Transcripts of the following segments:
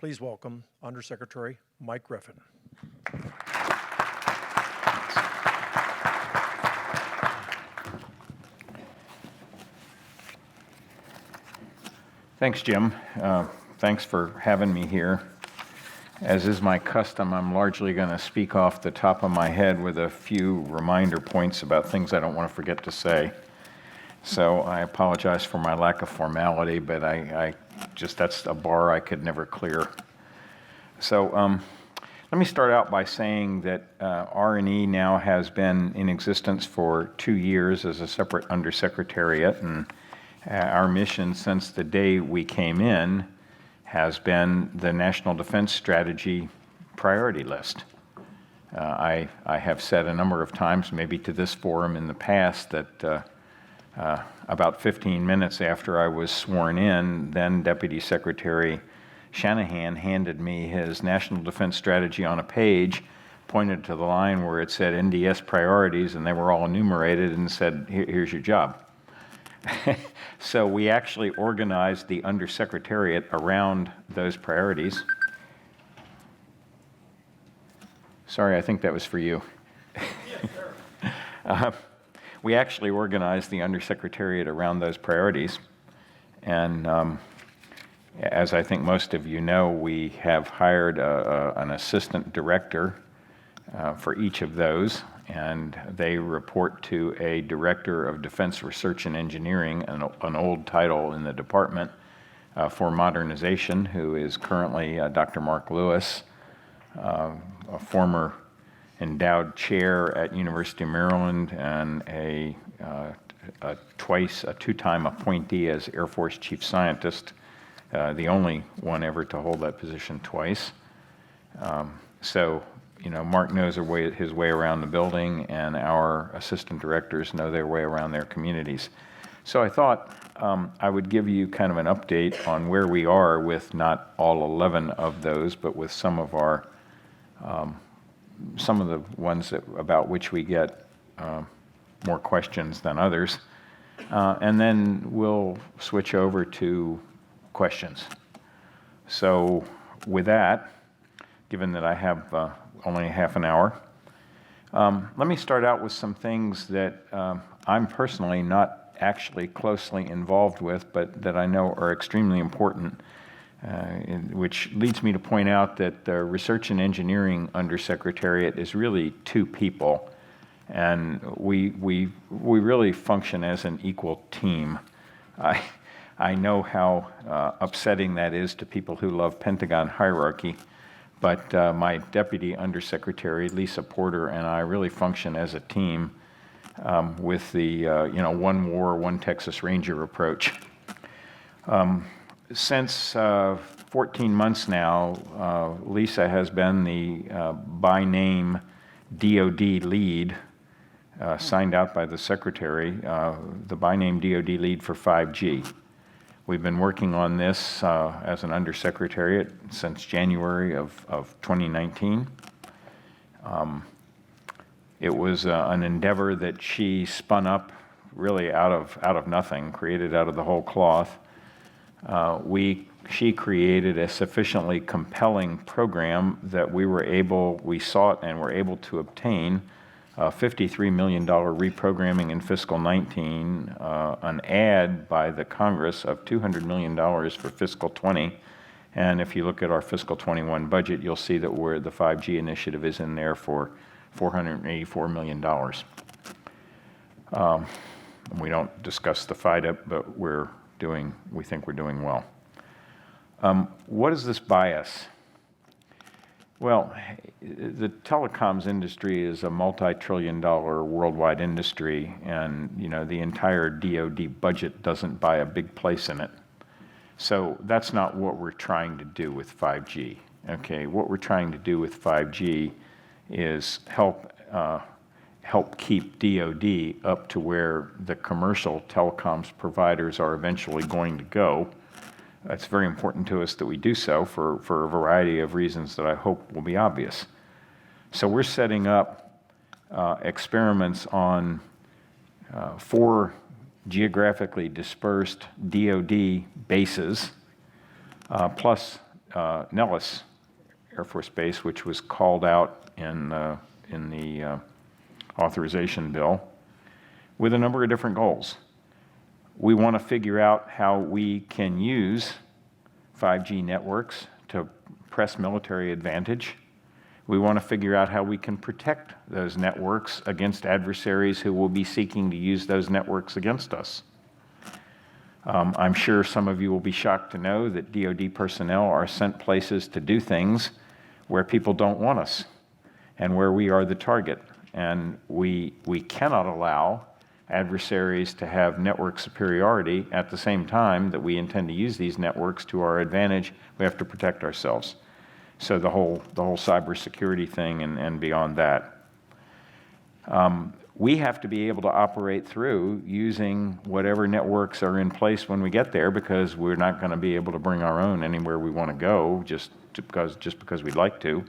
Please welcome Undersecretary Mike Griffin. Thanks, Jim. Thanks for having me here. As is my custom, I'm largely going to speak off the top of my head with a few reminder points about things I don't want to forget to say. So I apologize for my lack of formality, but that's a bar I could never clear. So let me start out by saying that R&E now has been in existence for 2 years as a separate undersecretariat, and our mission since the day we came in has been the National Defense Strategy priority list. I have said a number of times, maybe to this forum in the past, that about 15 minutes after I was sworn in, then Deputy Secretary Shanahan handed me his National Defense Strategy on a page, pointed to the line where it said NDS priorities, and they were all enumerated, and said, here's your job. So we actually organized the Undersecretariat around those priorities. Sorry, I think that was for you. We actually organized the Undersecretariat around those priorities. And as I think most of you know, we have hired an assistant director for each of those, and they report to a director of Defense Research and Engineering, an old title in the department for modernization, who is currently Dr. Mark Lewis, a former endowed chair at University of Maryland and a two-time appointee as Air Force Chief Scientist, the only one ever to hold that position twice. Mark knows his way around the building, and our assistant directors know their way around their communities. So I thought I would give you kind of an update on where we are with not all 11 of those, but with some of the ones about which we get more questions than others. And then we'll switch over to questions. So with that, given that I have only half an hour, let me start out with some things that I'm personally not actually closely involved with, but that I know are extremely important, which leads me to point out that the Research and Engineering Undersecretariat is really 2 people, and we really function as an equal team. I know how upsetting that is to people who love Pentagon hierarchy, but my Deputy Undersecretary, Lisa Porter, and I really function as a team with the one war, one Texas Ranger approach. Since 14 months now, Lisa has been the by name DoD lead, signed out by the Secretary, the by name DoD lead for 5G. We've been working on this as an Undersecretariat since January of 2019. It was an endeavor that she spun up really out of nothing, created out of the whole cloth. She created a sufficiently compelling program that we sought and were able to obtain $53 million reprogramming in fiscal 19, an add by the Congress of $200 million for fiscal 20. And if you look at our fiscal 21 budget, you'll see that the 5G initiative is in there for $484 million. We don't discuss the FIDA, but we think we're doing well. What does this buy us? Well, the telecoms industry is a multi-trillion-dollar worldwide industry, and the entire DoD budget doesn't buy a big place in it. So that's not what we're trying to do with 5G. Okay, what we're trying to do with 5G is help keep DoD up to where the commercial telecoms providers are eventually going to go. It's very important to us that we do so for a variety of reasons that I hope will be obvious. So we're setting up experiments on 4 geographically dispersed DoD bases, plus Nellis Air Force Base, which was called out in the authorization bill, with a number of different goals. We want to figure out how we can use 5G networks to press military advantage. We want to figure out how we can protect those networks against adversaries who will be seeking to use those networks against us. I'm sure some of you will be shocked to know that DoD personnel are sent places to do things where people don't want us and where we are the target. And we cannot allow adversaries to have network superiority at the same time that we intend to use these networks to our advantage. We have to protect ourselves. So the whole cybersecurity thing and beyond that. We have to be able to operate through using whatever networks are in place when we get there, because we're not going to be able to bring our own anywhere we want to go just because we'd like to,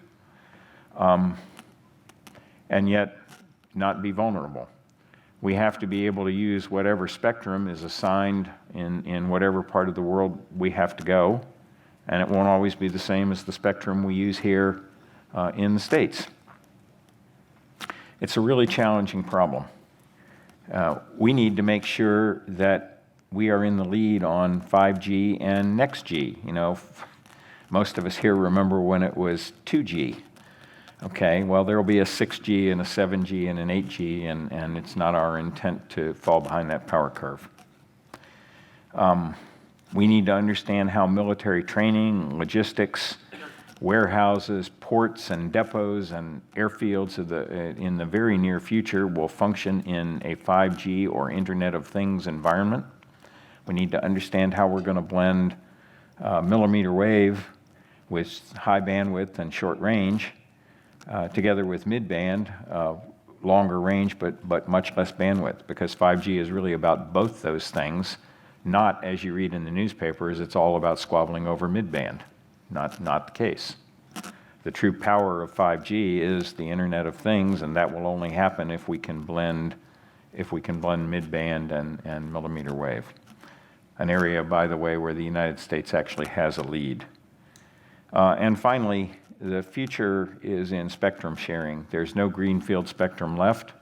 and yet not be vulnerable. We have to be able to use whatever spectrum is assigned in whatever part of the world we have to go, and it won't always be the same as the spectrum we use here in the States. It's a really challenging problem. We need to make sure that we are in the lead on 5G and next G. You know, most of us here remember when it was 2G. Okay, well, there will be a 6G and a 7G and an 8G, and it's not our intent to fall behind that power curve. We need to understand how military training, logistics, warehouses, ports, and depots and airfields in the very near future will function in a 5G or Internet of Things environment. We need to understand how we're going to blend millimeter wave with high bandwidth and short range together with mid-band, longer range, but much less bandwidth, because 5G is really about both those things. Not, as you read in the newspapers, it's all about squabbling over mid-band. Not the case. The true power of 5G is the Internet of Things, and that will only happen if we can blend mid-band and millimeter wave. An area, by the way, where the United States actually has a lead. And finally, the future is in spectrum sharing. There's no greenfield spectrum left.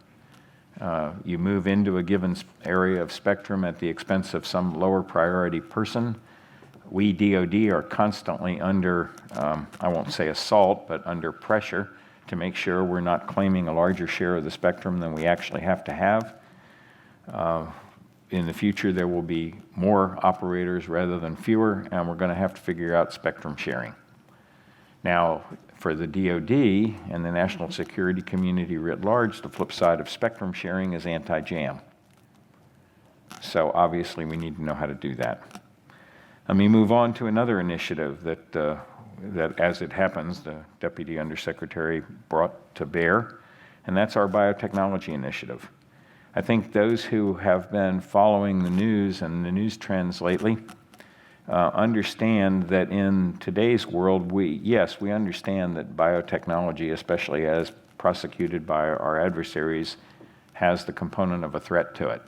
You move into a given area of spectrum at the expense of some lower priority person. We, DoD, are constantly under, I won't say assault, but under pressure to make sure we're not claiming a larger share of the spectrum than we actually have to have. In the future, there will be more operators rather than fewer, and we're going to have to figure out spectrum sharing. Now, for the DoD and the national security community writ large, the flip side of spectrum sharing is anti-jam. So obviously, we need to know how to do that. Let me move on to another initiative that, as it happens, the Deputy Undersecretary brought to bear, and that's our biotechnology initiative. I think those who have been following the news and the news trends lately understand that in today's world, we understand that biotechnology, especially as prosecuted by our adversaries, has the component of a threat to it.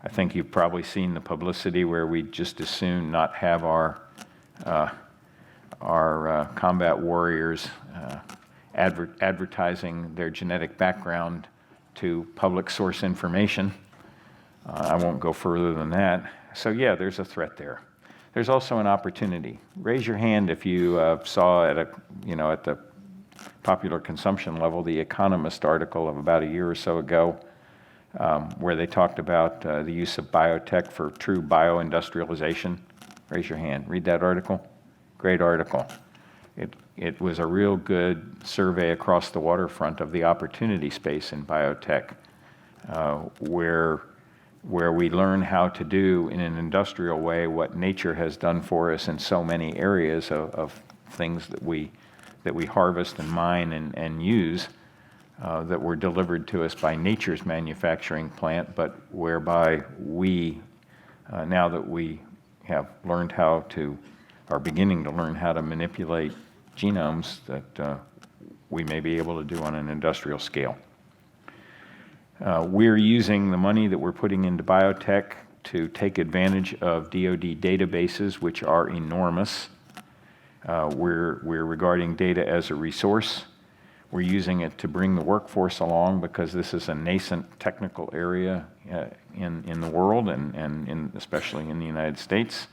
I think you've probably seen the publicity where we just as soon not have our combat warriors advertising their genetic background to public source information. I won't go further than that. So yeah, there's a threat there. There's also an opportunity. Raise your hand if you saw at the popular consumption level, the Economist article of about a year or so ago, where they talked about the use of biotech for true bioindustrialization. Raise your hand. Read that article? Great article. It was a real good survey across the waterfront of the opportunity space in biotech, where we learn how to do in an industrial way what nature has done for us in so many areas of things that we harvest and mine and use that were delivered to us by nature's manufacturing plant, but whereby we, now that we have learned are beginning to learn how to manipulate genomes, that we may be able to do on an industrial scale. We're using the money that we're putting into biotech to take advantage of DoD databases, which are enormous. We're regarding data as a resource. We're using it to bring the workforce along because this is a nascent technical area in the world and especially in the United States.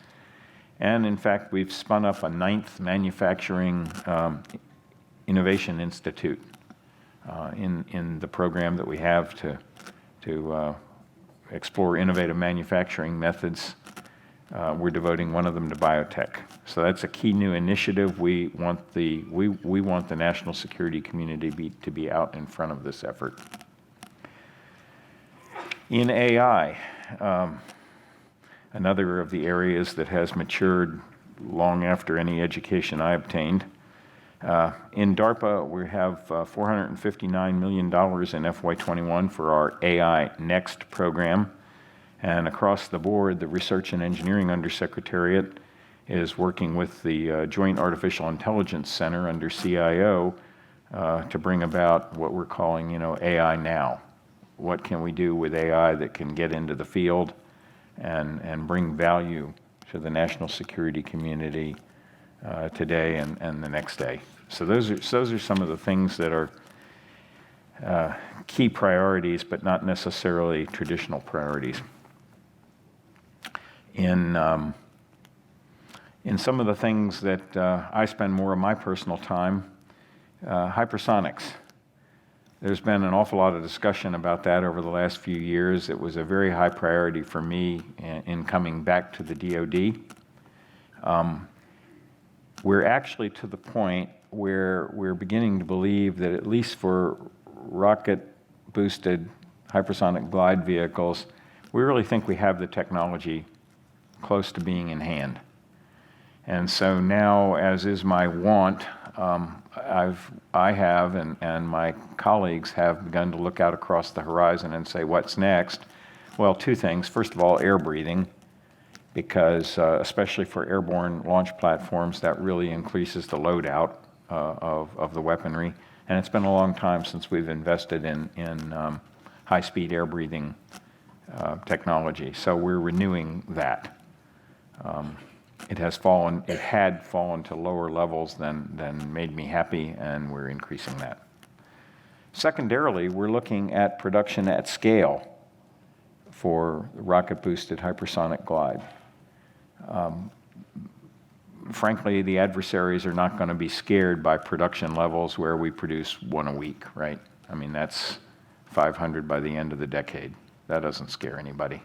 And in fact, we've spun up a 9th Manufacturing Innovation Institute in the program that we have to explore innovative manufacturing methods. We're devoting one of them to biotech. So that's a key new initiative. We want the national security community to be out in front of this effort. In AI, another of the areas that has matured long after any education I obtained. In DARPA, we have $459 million in FY21 for our AI Next program. And across the board, the Research and Engineering Undersecretariat is working with the Joint Artificial Intelligence Center under CIO to bring about what we're calling, AI now. What can we do with AI that can get into the field and bring value to the national security community today and the next day? So those are some of the things that are key priorities, but not necessarily traditional priorities. In some of the things that I spend more of my personal time, hypersonics. There's been an awful lot of discussion about that over the last few years. It was a very high priority for me in coming back to the DoD. We're actually to the point where we're beginning to believe that at least for rocket-boosted hypersonic glide vehicles, we really think we have the technology close to being in hand. And so now, as is my wont, I have and my colleagues have begun to look out across the horizon and say, what's next? Well, two things. First of all, air breathing, because especially for airborne launch platforms, that really increases the loadout of the weaponry. And it's been a long time since we've invested in high-speed air breathing technology. So we're renewing that. It had fallen to lower levels than made me happy, and we're increasing that. Secondarily, we're looking at production at scale for rocket-boosted hypersonic glide. Frankly, the adversaries are not going to be scared by production levels where we produce one a week, right? I mean, that's 500 by the end of the decade. That doesn't scare anybody.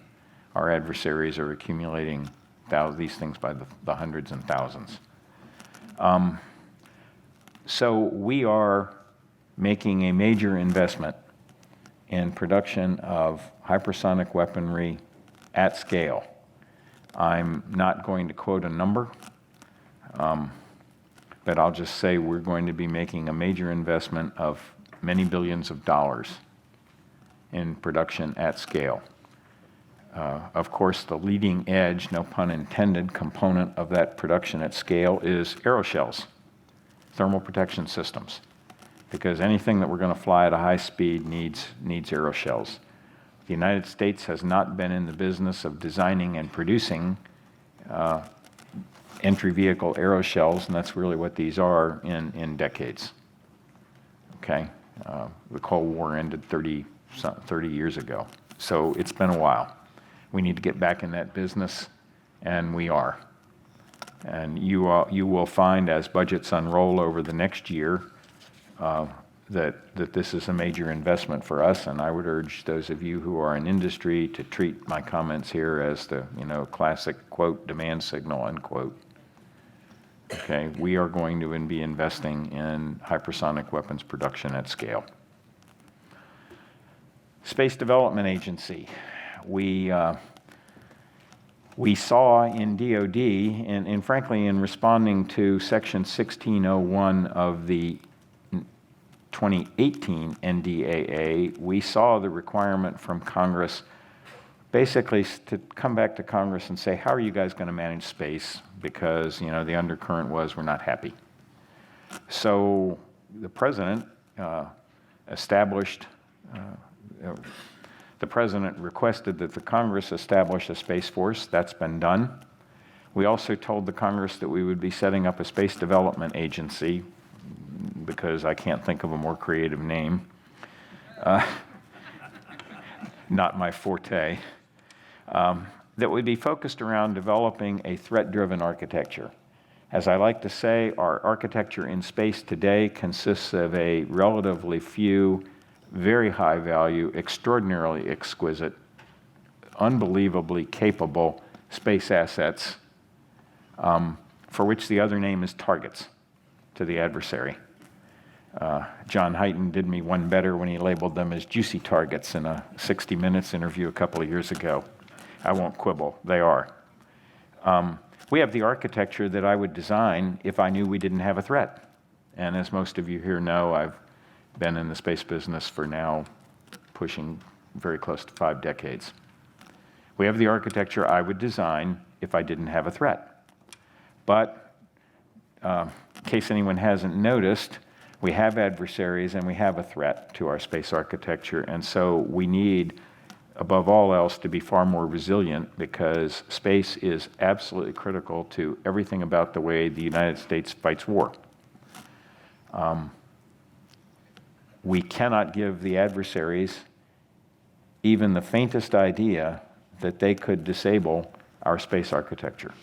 Our adversaries are accumulating these things by the hundreds and thousands. So we are making a major investment in production of hypersonic weaponry at scale. I'm not going to quote a number, but I'll just say we're going to be making a major investment of many billions of dollars in production at scale. Of course, the leading edge, no pun intended, component of that production at scale is aeroshells, thermal protection systems, because anything that we're going to fly at a high speed needs aeroshells. The United States has not been in the business of designing and producing entry vehicle aeroshells, and that's really what these are in decades. Okay? The Cold War ended 30 years ago, so it's been a while. We need to get back in that business, and we are. And you will find as budgets unroll over the next year that this is a major investment for us, and I would urge those of you who are in industry to treat my comments here as the classic quote demand signal unquote. Okay, we are going to be investing in hypersonic weapons production at scale. Space Development Agency. We saw in DoD, and frankly in responding to Section 1601 of the 2018 NDAA, we saw the requirement from Congress basically to come back to Congress and say, how are you guys going to manage space? Because the undercurrent was we're not happy. So the President established The President requested that the Congress establish a Space Force. That's been done. We also told the Congress that we would be setting up a Space Development Agency, because I can't think of a more creative name. Not my forte. That would be focused around developing a threat-driven architecture. As I like to say, our architecture in space today consists of a relatively few, very high value, extraordinarily exquisite, unbelievably capable space assets, for which the other name is targets to the adversary. John Hyten did me one better when he labeled them as juicy targets in a 60 Minutes interview a couple of years ago. I won't quibble, they are. We have the architecture that I would design if I knew we didn't have a threat. And as most of you here know, I've been in the space business for now pushing very close to 5 decades. We have the architecture I would design if I didn't have a threat. But in case anyone hasn't noticed, we have adversaries and we have a threat to our space architecture, and so we need, above all else, to be far more resilient, because space is absolutely critical to everything about the way the United States fights war. We cannot give the adversaries even the faintest idea that they could disable our space architecture.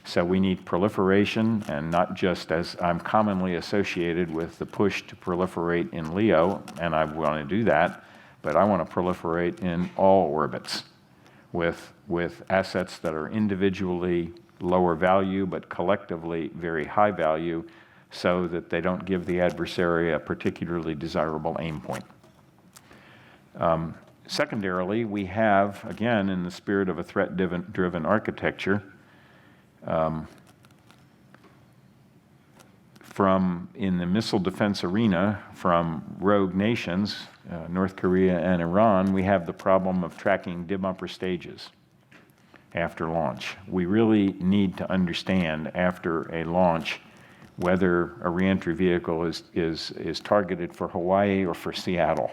So we need proliferation, and not just, as I'm commonly associated with, the push to proliferate in LEO, and I want to do that, but I want to proliferate in all orbits with assets that are individually lower value but collectively very high value, so that they don't give the adversary a particularly desirable aim point. Secondarily, we have, again, in the spirit of a threat-driven architecture, in the missile defense arena, from rogue nations, North Korea and Iran, we have the problem of tracking dim upper stages after launch. We really need to understand after a launch whether a reentry vehicle is targeted for Hawaii or for Seattle.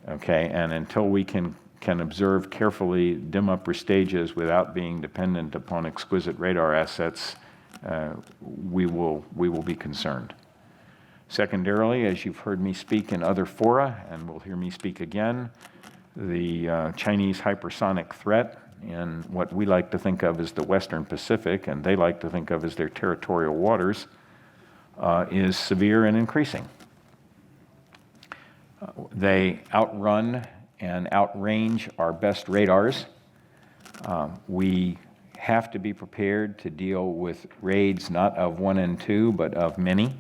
Okay, and until we can observe carefully dim upper stages without being dependent upon exquisite radar assets, we will be concerned. Secondarily, as you've heard me speak in other fora, and will hear me speak again, the Chinese hypersonic threat in what we like to think of as the Western Pacific, and they like to think of as their territorial waters, is severe and increasing. They outrun and outrange our best radars. We have to be prepared to deal with raids not of 1 and 2, but of many.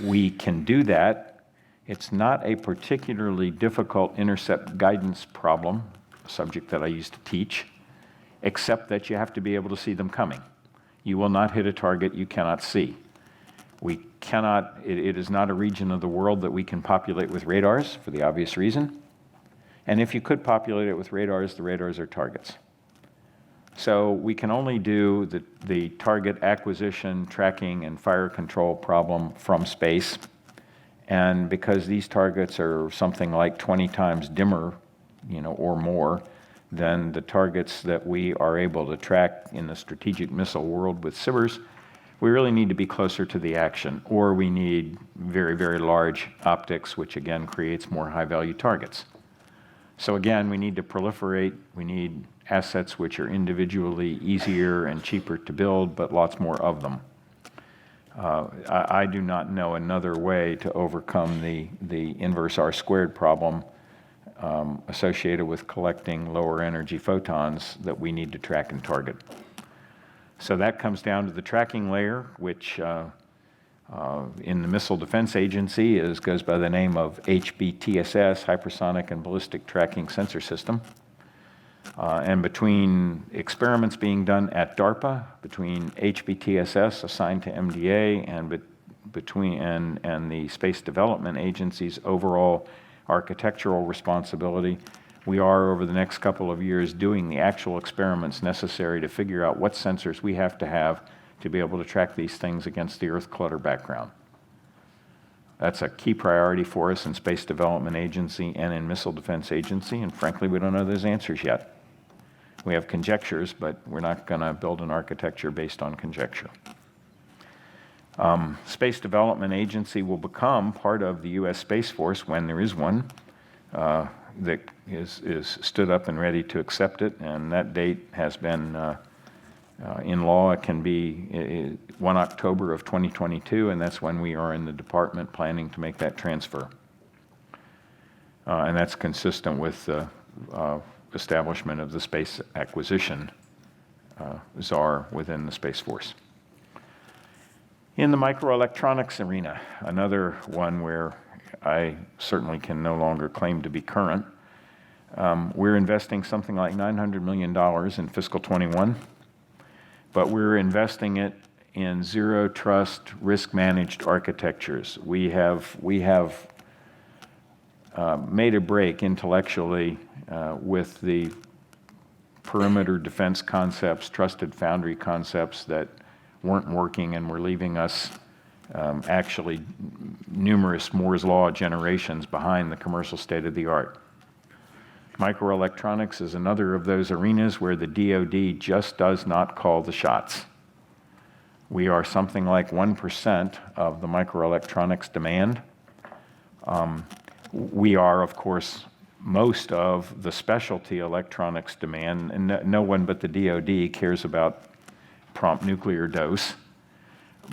We can do that. It's not a particularly difficult intercept guidance problem, a subject that I used to teach, except that you have to be able to see them coming. You will not hit a target you cannot see. We cannot, it is not a region of the world that we can populate with radars, for the obvious reason. And if you could populate it with radars, the radars are targets. So we can only do the target acquisition, tracking, and fire control problem from space. And because these targets are something like 20 times dimmer, or more, than the targets that we are able to track in the strategic missile world with SBIRS, we really need to be closer to the action, or we need very, very large optics, which again creates more high-value targets. So again, we need to proliferate. We need assets which are individually easier and cheaper to build, but lots more of them. I do not know another way to overcome the inverse R-squared problem associated with collecting lower energy photons that we need to track and target. So that comes down to the tracking layer, which in the Missile Defense Agency goes by the name of HBTSS, Hypersonic and Ballistic Tracking Sensor System. And between experiments being done at DARPA, between HBTSS assigned to MDA, and and the Space Development Agency's overall architectural responsibility, we are, over the next couple of years, doing the actual experiments necessary to figure out what sensors we have to be able to track these things against the Earth clutter background. That's a key priority for us in Space Development Agency and in Missile Defense Agency, and frankly, we don't know those answers yet. We have conjectures, but we're not going to build an architecture based on conjecture. Space Development Agency will become part of the U.S. Space Force when there is one that is stood up and ready to accept it, and that date has been in law. It can be 1 October of 2022, and that's when we are in the department planning to make that transfer. And that's consistent with the establishment of the Space Acquisition czar within the Space Force. In the microelectronics arena, another one where I certainly can no longer claim to be current, we're investing something like $900 million in fiscal 21, but we're investing it in zero trust, risk managed architectures. We have made a break intellectually with the perimeter defense concepts, trusted foundry concepts that weren't working and were leaving us actually numerous Moore's Law generations behind the commercial state of the art. Microelectronics is another of those arenas where the DoD just does not call the shots. We are something like 1% of the microelectronics demand. We are, of course, most of the specialty electronics demand, and no one but the DoD cares about prompt nuclear dose.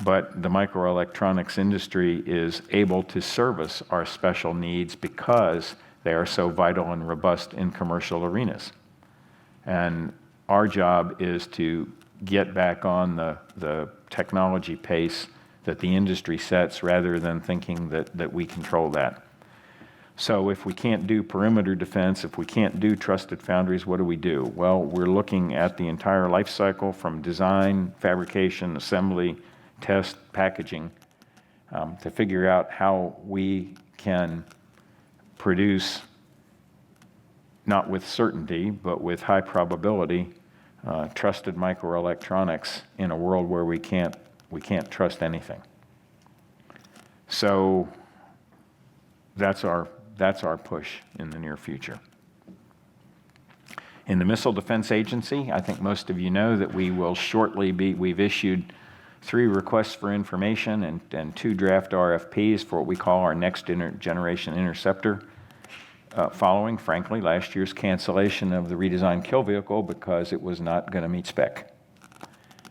But the microelectronics industry is able to service our special needs because they are so vital and robust in commercial arenas. And our job is to get back on the technology pace that the industry sets rather than thinking that we control that. So if we can't do perimeter defense, if we can't do trusted foundries, what do? Well, we're looking at the entire life cycle from design, fabrication, assembly, test, packaging, to figure out how we can produce, not with certainty, but with high probability, trusted microelectronics in a world where we can't trust anything. So that's our push in the near future. In the Missile Defense Agency, I think most of you know that we will shortly we've issued 3 requests for information and 2 draft RFPs for what we call our next generation interceptor, following, frankly, last year's cancellation of the redesigned kill vehicle because it was not going to meet spec.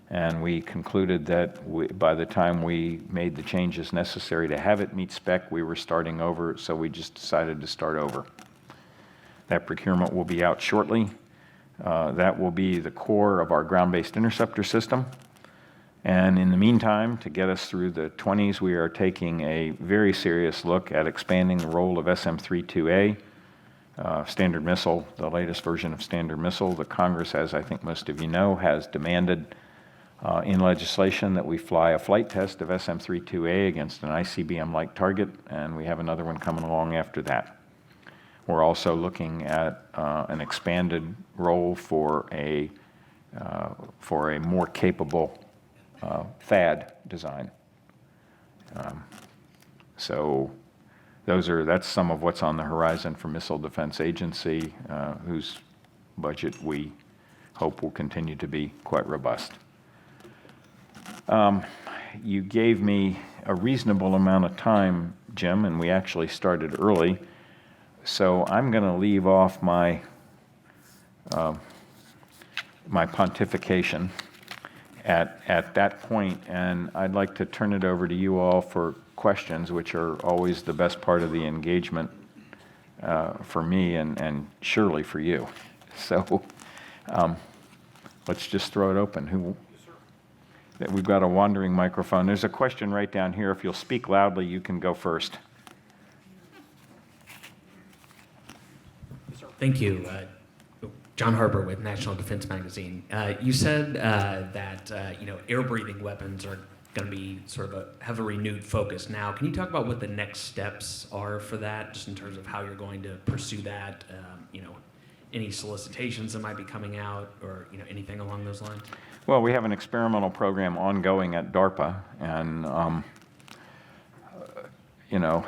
And we concluded that by the time we made the changes necessary to have it meet spec, we were starting over, so we just decided to start over. That procurement will be out shortly. That will be the core of our ground-based interceptor system. And in the meantime, to get us through the 20s, we are taking a very serious look at expanding the role of SM-32A, Standard Missile, the latest version of Standard Missile. The Congress, as I think most of you know, has demanded in legislation that we fly a flight test of SM-32A against an ICBM-like target, and we have another one coming along after that. We're also looking at an expanded role for a more capable THAAD design. So that's some of what's on the horizon for Missile Defense Agency, whose budget we hope will continue to be quite robust. You gave me a reasonable amount of time, Jim, and we actually started early. So I'm going to leave off my pontification at that point, and I'd like to turn it over to you all for questions, which are always the best part of the engagement for me and surely for you. So let's just throw it open. We've got a wandering microphone. There's a question right down here. If you'll speak loudly, you can go first. Thank you. John Harper with National Defense Magazine. You said that air-breathing weapons are going to be have a renewed focus now. Can you talk about what the next steps are for that, just in terms of how you're going to pursue that? Any solicitations that might be coming out, or anything along those lines? Well, we have an experimental program ongoing at DARPA, and you know,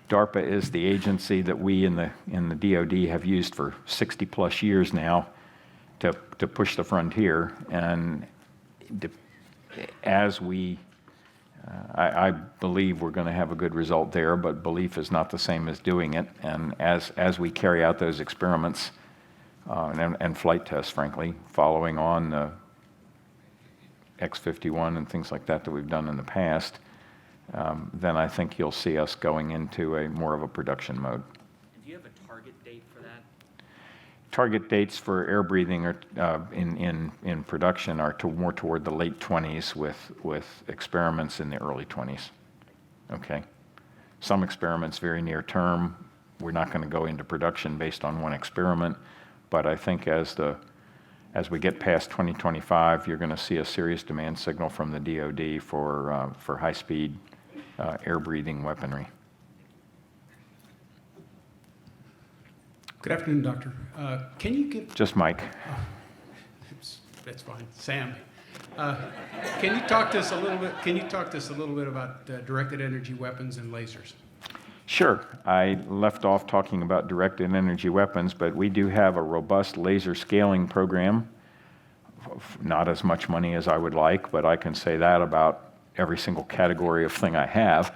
DARPA is the agency that we in the DoD have used for 60 plus years now to push the frontier. And as we, I believe we're going to have a good result there, but belief is not the same as doing it. And as we carry out those experiments and flight tests, frankly, following on the X-51 and things like that we've done in the past, then I think you'll see us going into a more of a production mode. Do you have a target date for that? Target dates for air breathing are, in production are more toward the late 20s with experiments in the early 20s. Okay. Some experiments very near term. We're not going to go into production based on one experiment, but I think as we get past 2025, you're going to see a serious demand signal from the DoD for high-speed air-breathing weaponry. Good afternoon, Doctor. Can you give... Just Mike. That's fine. Sam. Can you talk to us a little bit? Can you talk to us a little bit about directed energy weapons and lasers? Sure. I left off talking about directed energy weapons, but we do have a robust laser scaling program. Not as much money as I would like, but I can say that about every single category of thing I have.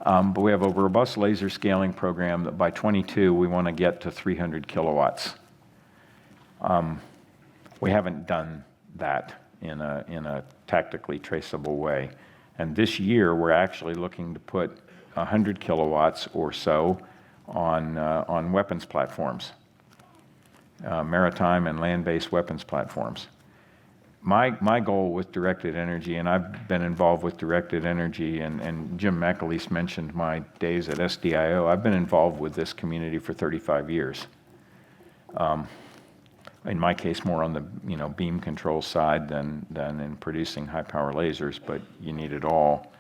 But we have a robust laser scaling program that by 22 we want to get to 300 kilowatts. We haven't done that in a tactically traceable way. And this year we're actually looking to put 100 kilowatts or so on weapons platforms, maritime and land-based weapons platforms. My goal with directed energy, and I've been involved with directed energy, and Jim McAleese mentioned my days at SDIO. I've been involved with this community for 35 years. In my case, more on the beam control side than in producing high-power lasers, but you need it all.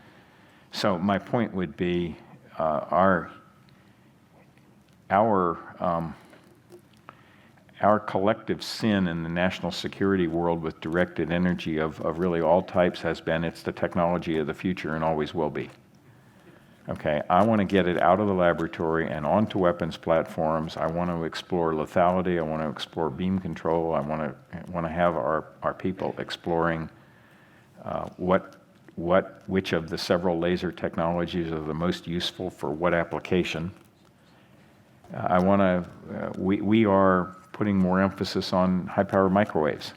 So my point would be our collective sin in the national security world with directed energy of really all types has been it's the technology of the future and always will be. Okay, I want to get it out of the laboratory and onto weapons platforms. I want to explore lethality. I want to explore beam control. I want to have our people exploring which of the several laser technologies are the most useful for what application. We are putting more emphasis on high-power microwaves.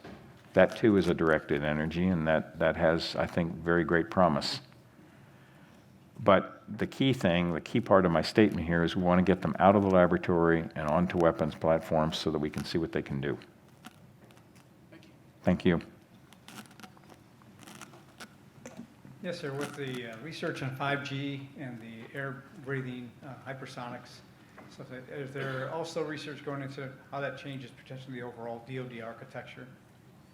That too is a directed energy, and that has, I think, very great promise. But the key part of my statement here is we want to get them out of the laboratory and onto weapons platforms so that we can see what they can do. Thank you. Yes, sir. With the research on 5G and the air-breathing hypersonics, so is there also research going into how that changes potentially the overall DoD architecture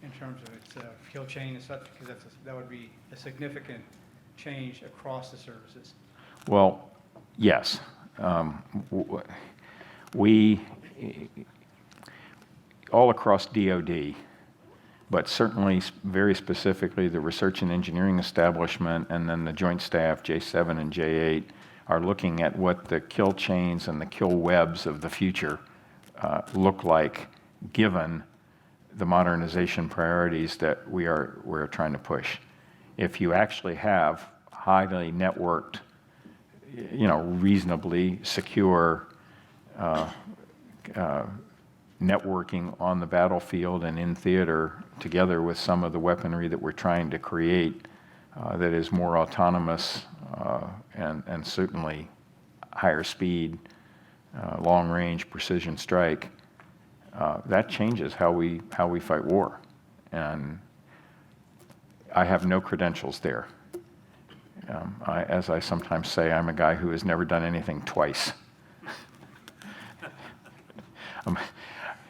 in terms of its kill chain and such? Because that would be a significant change across the services. Well, yes. We, all across DoD, but certainly very specifically the research and engineering establishment and then the joint staff, J7 and J8, are looking at what the kill chains and the kill webs of the future look like given the modernization priorities that we're trying to push. If you actually have highly networked, reasonably secure networking on the battlefield and in theater together with some of the weaponry that we're trying to create that is more autonomous and certainly higher speed, long range precision strike, that changes how we fight war. And I have no credentials there. As I sometimes say, I'm a guy who has never done anything twice.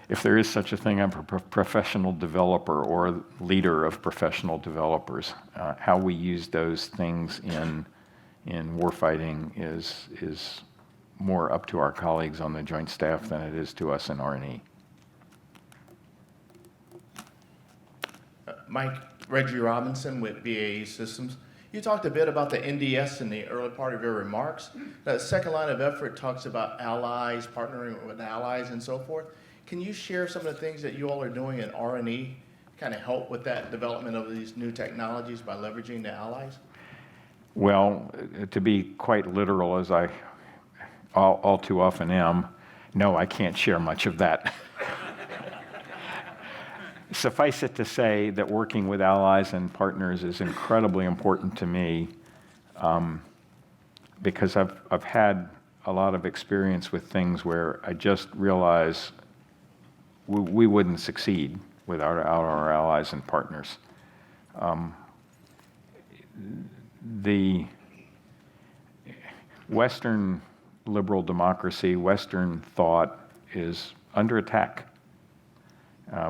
If there is such a thing, I'm a professional developer or leader of professional developers. How we use those things in warfighting is more up to our colleagues on the Joint Staff than it is to us in R&E. Mike, Reggie Robinson with BAE Systems. You talked a bit about the NDS in the early part of your remarks. That second line of effort talks about allies, partnering with allies and so forth. Can you share some of the things that you all are doing in R&E to kind of help with that development of these new technologies by leveraging the allies? Well, to be quite literal, as I all too often am, no, I can't share much of that. Suffice it to say that working with allies and partners is incredibly important to me because I've had a lot of experience with things where I just realize we wouldn't succeed without our allies and partners. The Western liberal democracy, Western thought is under attack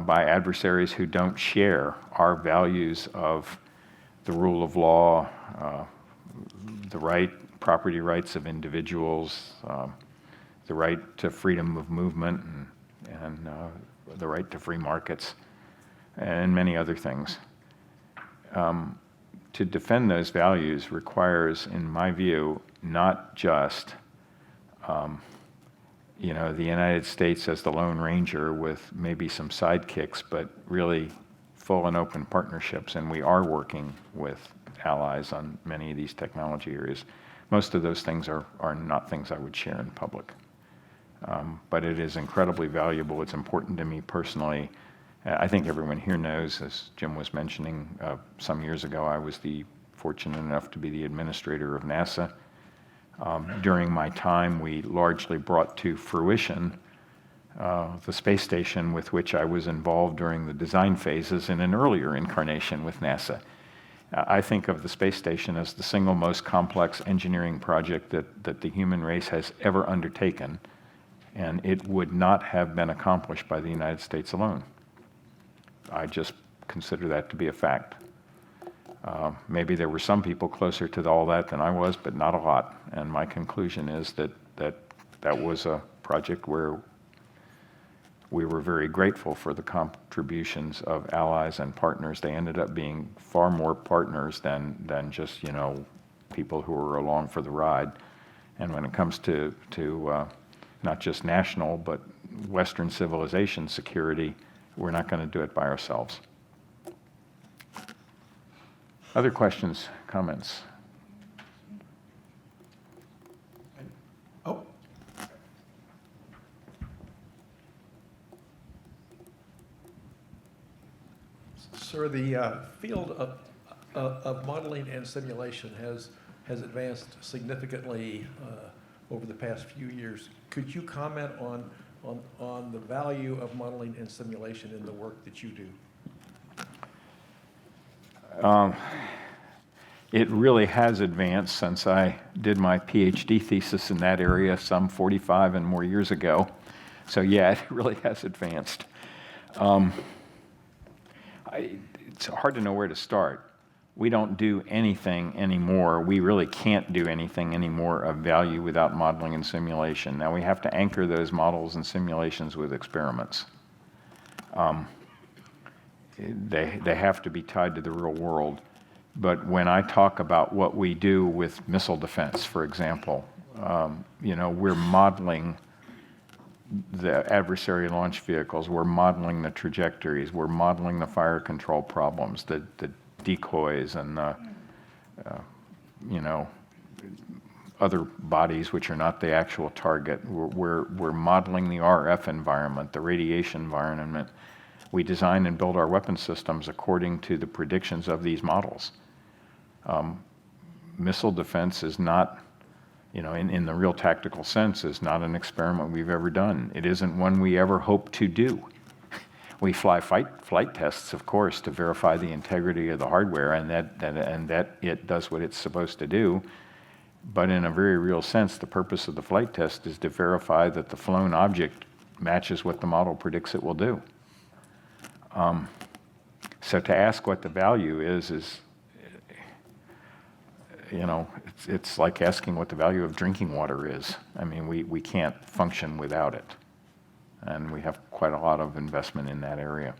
by adversaries who don't share our values of the rule of law, the property rights of individuals, the right to freedom of movement, and the right to free markets, and many other things. To defend those values requires, in my view, not just the United States as the Lone Ranger with maybe some sidekicks, but really full and open partnerships. And we are working with allies on many of these technology areas. Most of those things are not things I would share in public. But it is incredibly valuable. It's important to me personally. I think everyone here knows, as Jim was mentioning, some years ago I was fortunate enough to be the administrator of NASA. During my time, we largely brought to fruition the space station with which I was involved during the design phases in an earlier incarnation with NASA. I think of the space station as the single most complex engineering project that the human race has ever undertaken, and it would not have been accomplished by the United States alone. I just consider that to be a fact. Maybe there were some people closer to all that than I was, but not a lot. And my conclusion is that was a project where we were very grateful for the contributions of allies and partners. They ended up being far more partners than just people who were along for the ride. And when it comes to not just national but Western civilization security, we're not going to do it by ourselves. Other questions, comments? Oh, Sir, the field of modeling and simulation has advanced significantly over the past few years. Could you comment on the value of modeling and simulation in the work that you do? It really has advanced since I did my PhD thesis in that area some 45 and more years ago. So yeah, it really has advanced. It's hard to know where to start. We don't do anything anymore. We really can't do anything anymore of value without modeling and simulation. Now we have to anchor those models and simulations with experiments. They have to be tied to the real world. But when I talk about what we do with missile defense, for example, we're modeling the adversary launch vehicles, we're modeling the trajectories, we're modeling the fire control problems, the decoys and the, other bodies which are not the actual target. We're modeling the RF environment, the radiation environment. We design and build our weapon systems according to the predictions of these models. Missile defense is not, in the real tactical sense, is not an experiment we've ever done. It isn't one we ever hope to do. We fly flight tests, of course, to verify the integrity of the hardware and that it does what it's supposed to do. But in a very real sense, the purpose of the flight test is to verify that the flown object matches what the model predicts it will do. So to ask what the value is it's like asking what the value of drinking water is. I mean, we can't function without it. And we have quite a lot of investment in that area.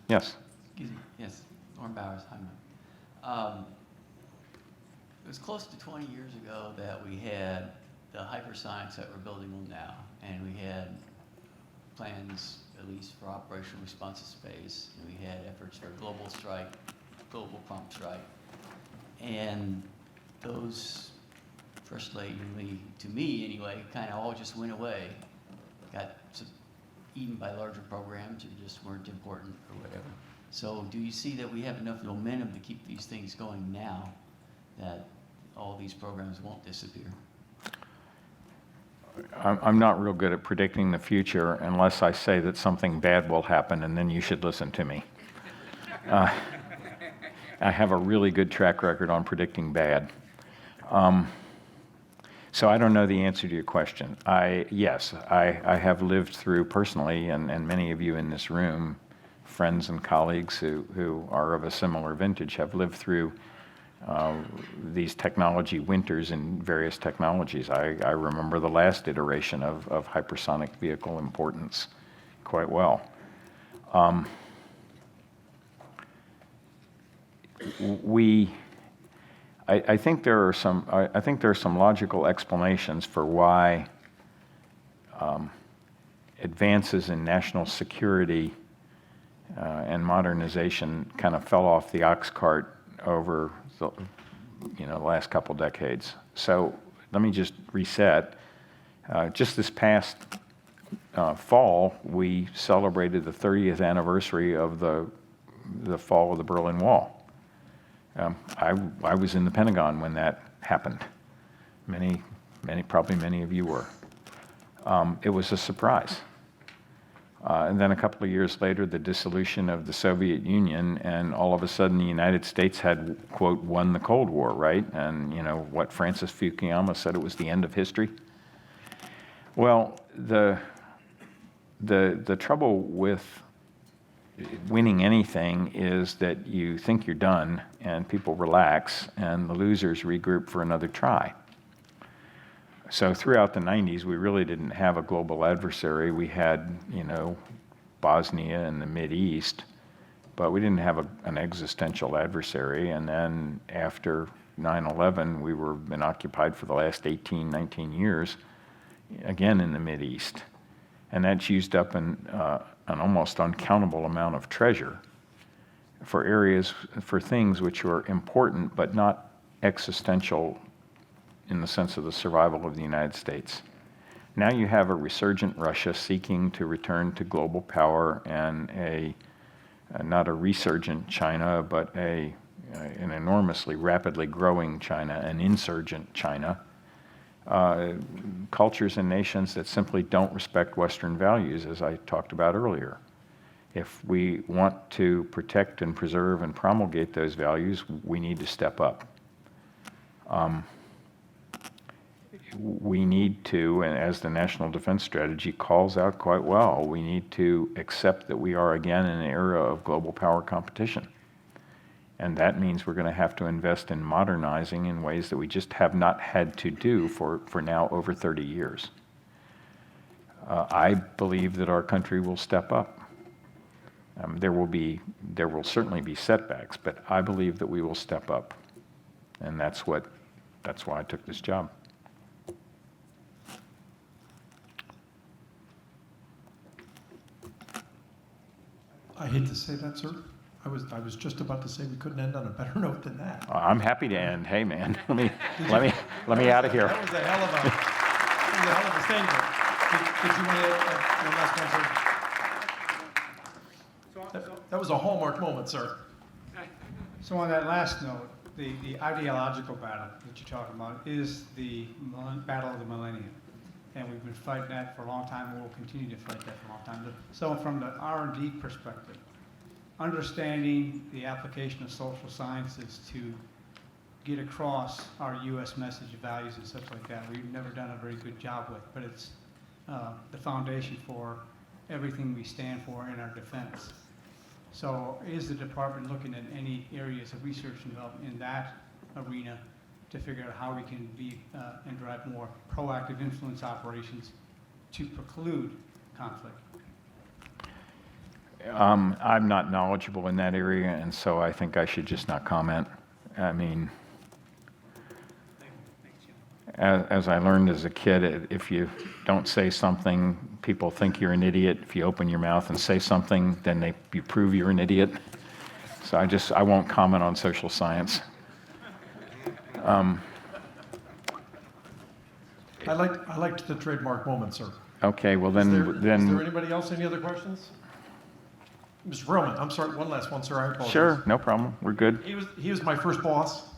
Yes? Norm Bowers, hi, Mike. It was close to 20 years ago that we had the hypersonics that we're building on now, and we had plans, at least for operational response to space, and we had efforts for global strike, global prompt strike, and those, frustratingly, to me anyway, kind of all just went away, got eaten by larger programs or just weren't important or whatever. So do you see that we have enough momentum to keep these things going now, that all these programs won't disappear? I'm not real good at predicting the future unless I say that something bad will happen, and then you should listen to me. I have a really good track record on predicting bad. So I don't know the answer to your question. Yes, I have lived through personally, and many of you in this room, friends and colleagues who are of a similar vintage, have lived through these technology winters in various technologies. I remember the last iteration of hypersonic vehicle importance quite well. I think there are some logical explanations for why advances in national security and modernization kind of fell off the ox cart over the last couple decades. So let me just reset. Just this past fall, we celebrated the 30th anniversary of the fall of the Berlin Wall. I was in the Pentagon when that happened. Probably many of you were. It was a surprise. And then a couple of years later, the dissolution of the Soviet Union, and all of a sudden the United States had, quote, won the Cold War, right? And what Francis Fukuyama said, it was the end of history. Well, the trouble with winning anything is that you think you're done and people relax and the losers regroup for another try. So throughout the 90s, we really didn't have a global adversary. We had, Bosnia and the Mideast, but we didn't have an existential adversary. And then after 9/11, we were been occupied for the last 18, 19 years, again in the Mideast. And that's used up an almost uncountable amount of treasure for things which were important but not existential in the sense of the survival of the United States. Now you have a resurgent Russia seeking to return to global power, and not a resurgent China, but an enormously rapidly growing China, an insurgent China. Cultures and nations that simply don't respect Western values, as I talked about earlier. If we want to protect and preserve and promulgate those values, we need to step up. We need to, and as the National Defense Strategy calls out quite well, we need to accept that we are again in an era of global power competition. And that means we're going to have to invest in modernizing in ways that we just have not had to do for now over 30 years. I believe that our country will step up. There will certainly be setbacks, but I believe that we will step up. And that's why I took this job. I hate to say that, sir. I was just about to say we couldn't end on a better note than that. I'm happy to end. Hey, man, let me out of here. That was a hell of a statement. Did you want to add one last one, sir? That was a hallmark moment, sir. So on that last note, the ideological battle that you're talking about is the battle of the millennium. And we've been fighting that for a long time, and we'll continue to fight that for a long time. So from the R&D perspective, understanding the application of social sciences to get across our U.S. message of values and stuff like that, we've never done a very good job with, but it's the foundation for everything we stand for in our defense. So is the department looking at any areas of research and development in that arena to figure out how we can be and drive more proactive influence operations to preclude conflict? I'm not knowledgeable in that area, and so I think I should just not comment. I mean, as I learned as a kid, if you don't say something, people think you're an idiot. If you open your mouth and say something, then you prove you're an idiot. So I won't comment on social science. I liked the trademark moment, sir. Okay, well Is there then, anybody else, any other questions? Mr. Perlman, I'm sorry, one last one, sir, I apologize. sure, no problem, we're good. He was my first boss.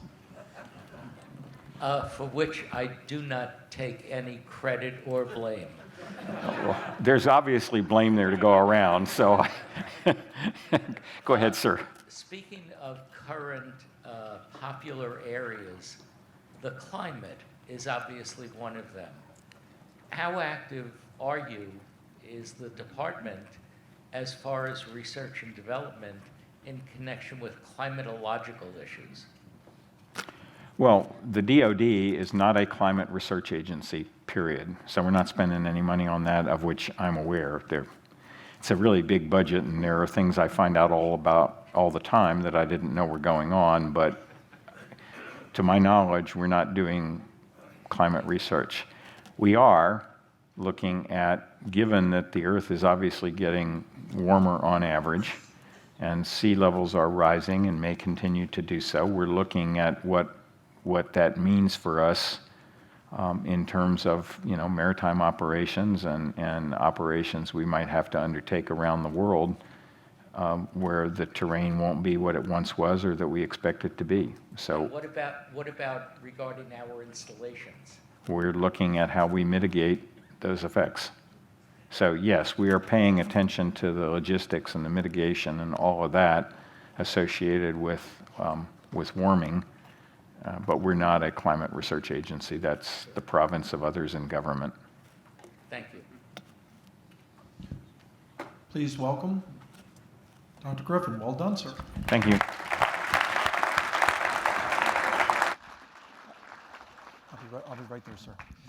For which I do not take any credit or blame. Well, there's obviously blame there to go around, so go ahead, sir. Speaking of current popular areas, the climate is obviously one of them. How active is the department as far as research and development in connection with climatological issues? Well, the DoD is not a climate research agency, period. So we're not spending any money on that, of which I'm aware. It's a really big budget, and there are things I find out all the time that I didn't know were going on. But to my knowledge, we're not doing climate research. We are looking at, given that the Earth is obviously getting warmer on average, and sea levels are rising and may continue to do so, we're looking at what that means for us in terms of maritime operations and operations we might have to undertake around the world where the terrain won't be what it once was or that we expect it to be. So What about regarding our installations? we're looking at how we mitigate those effects. So yes, we are paying attention to the logistics and the mitigation and all of that associated with warming. But we're not a climate research agency. That's the province of others in government. Thank you. Please welcome Dr. Griffin. Well done, sir. Thank you. I'll be right there, sir.